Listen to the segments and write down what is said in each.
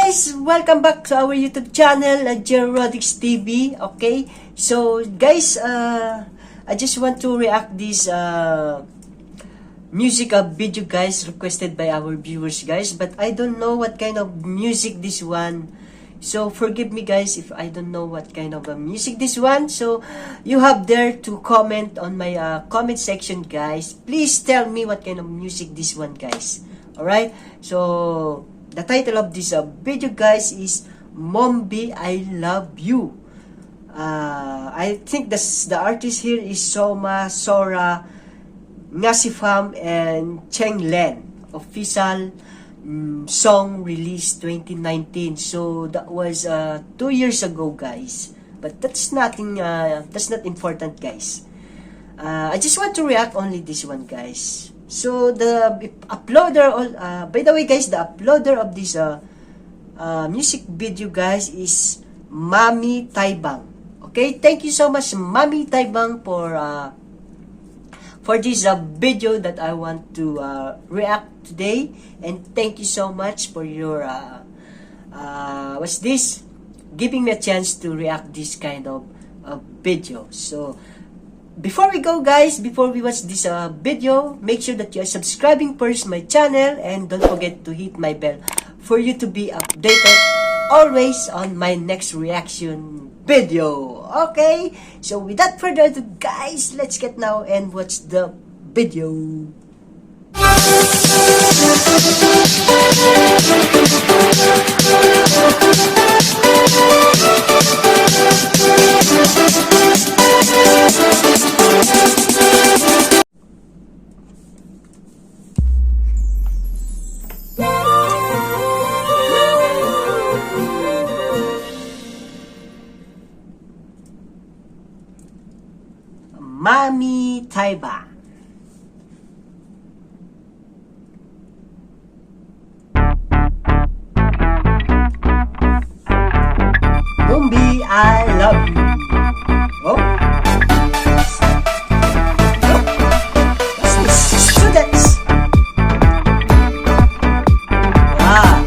guys! Welcome back to our YouTube channel, Jerotics TV. Okay, so guys, I just want to react this music video, guys, requested by our viewers, guys. But I don't know what kind of music this one. So forgive me, guys, if I don't know what kind of music this one. So you have there to comment on my comment section, guys. Please tell me what kind of music this one, guys. Alright, so the title of this video, guys, is MOMBI I Love You. I think the artist here is Soma Suraj ngasepam and Chinglen. Official song released 2019. So that was 2 years ago, guys. But that's nothing. That's not important, guys. I just want to react only this one, guys. So the uploader, by the way, guys, the uploader of this music video, guys, is MAMI TAIBANG. Okay, thank you so much, MAMI TAIBANG, for this video that I want to react today. And thank you so much for your what's this? Giving me a chance to react this kind of video. So before we go, guys, before we watch this video, make sure that you are subscribing first my channel, and don't forget to hit my bell for you to be updated always on my next reaction video. Okay, so without further ado, guys, let's get now and watch the video. MAMI TAIBANG. MOMBI I Love You. Oh. That's the students. Ah.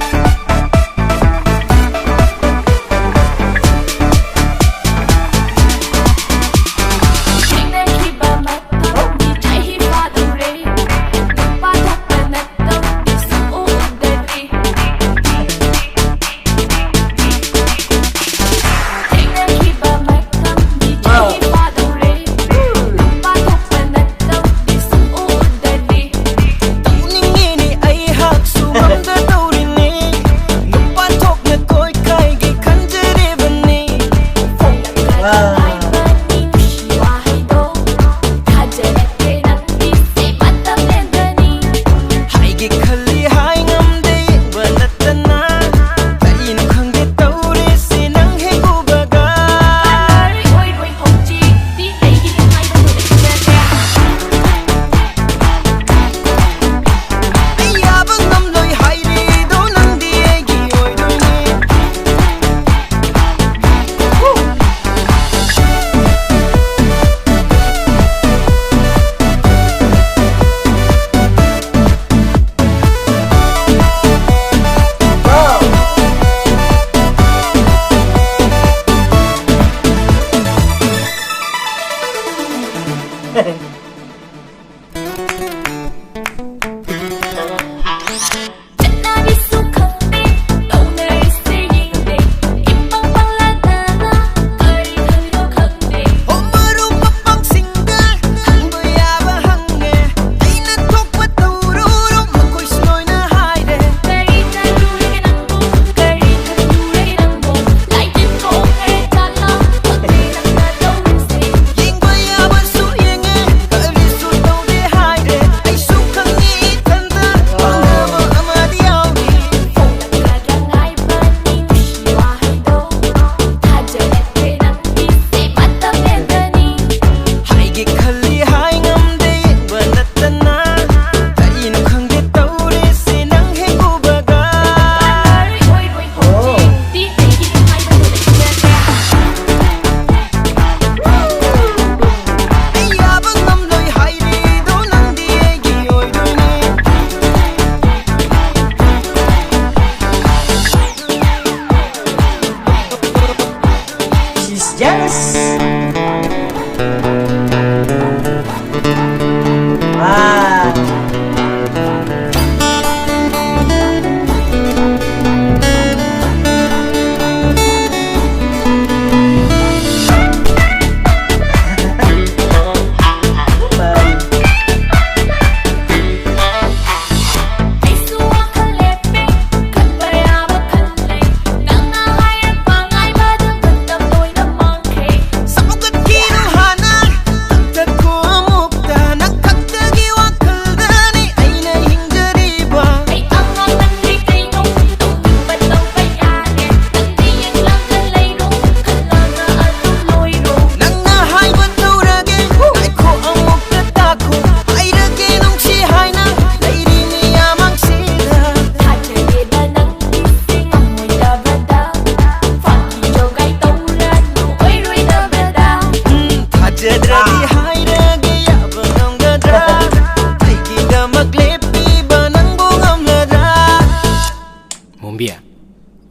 MOMBI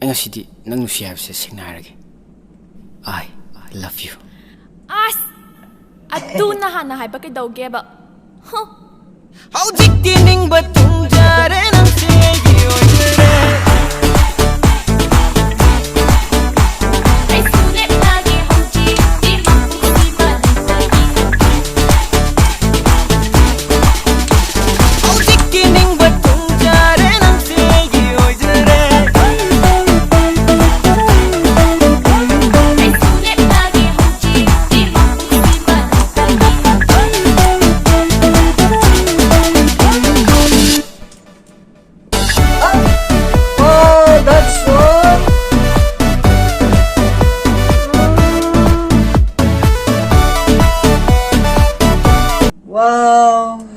I ngasidi nang nusi habse singnarage. I love you. As adu na hana hai ba kay dauge ba. Huh. Howjik tining batung jare nang segi oire. Ay sulit lagi howjik di mapusi manipagi. Howjik tining batung jare nang segi oire. Ay sulit lagi howjik di mapusi manipagi. Oh, that's all. Wow.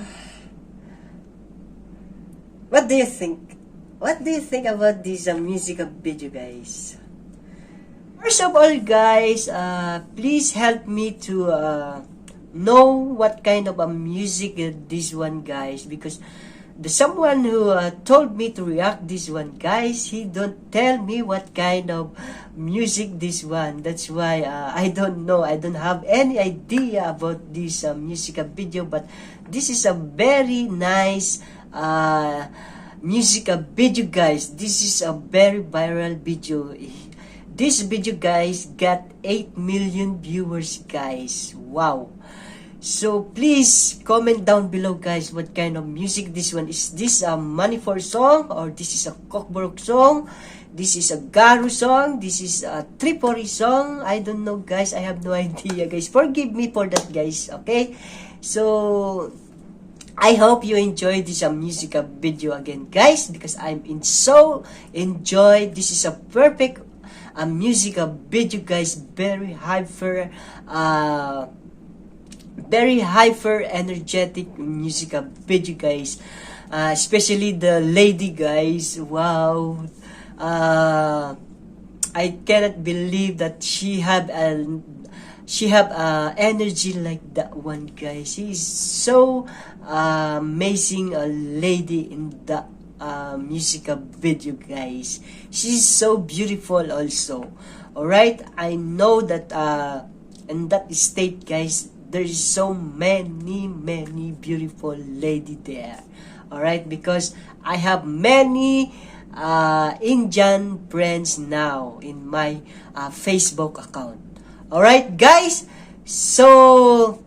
What do you think? What do you think about this music video, guys? First of all, guys, please help me to know what kind of a music this one, guys, because the someone who told me to react this one, guys, he don't tell me what kind of music this one. That's why I don't know. I don't have any idea about this music video, but this is a very nice music video, guys. This is a very viral video. This video, guys, got 8 million viewers, guys. Wow. So please comment down below, guys, what kind of music this one is. This a Manipur song, or this is a Kokborok song, this is a Garu song, this is a Tripoli song. I don't know, guys. I have no idea, guys. Forgive me for that, guys. Okay, so I hope you enjoy this music video again, guys, because I'm so enjoy. This is a perfect music video, guys. Very hyper energetic music video, guys, especially the lady, guys. Wow. I cannot believe that she have energy like that one, guys. She is so amazing lady in the music video, guys. She's so beautiful also. All right, I know that in that state, guys, there is so many beautiful lady there. All right, because I have many Indian friends now in my Facebook account. All right, guys. So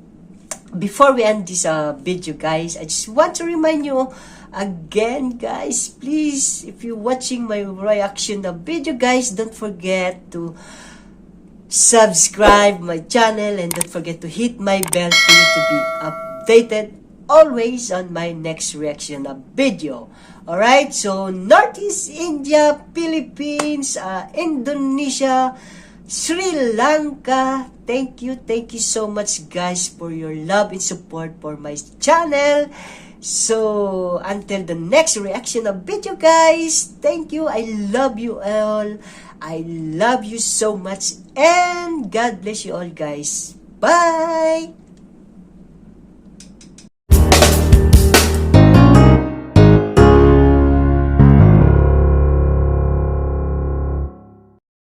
before we end this video, guys, I just want to remind you again, guys, please, if you're watching my reaction video, guys, don't forget to subscribe my channel and don't forget to hit my bell for you to be updated always on my next reaction video. Alright, so Northeast India, Philippines, Indonesia, Sri Lanka, thank you so much, guys, for your love and support for my channel. So until the next reaction video, guys, thank you. I love you all. I love you so much, and God bless you all, guys. Bye.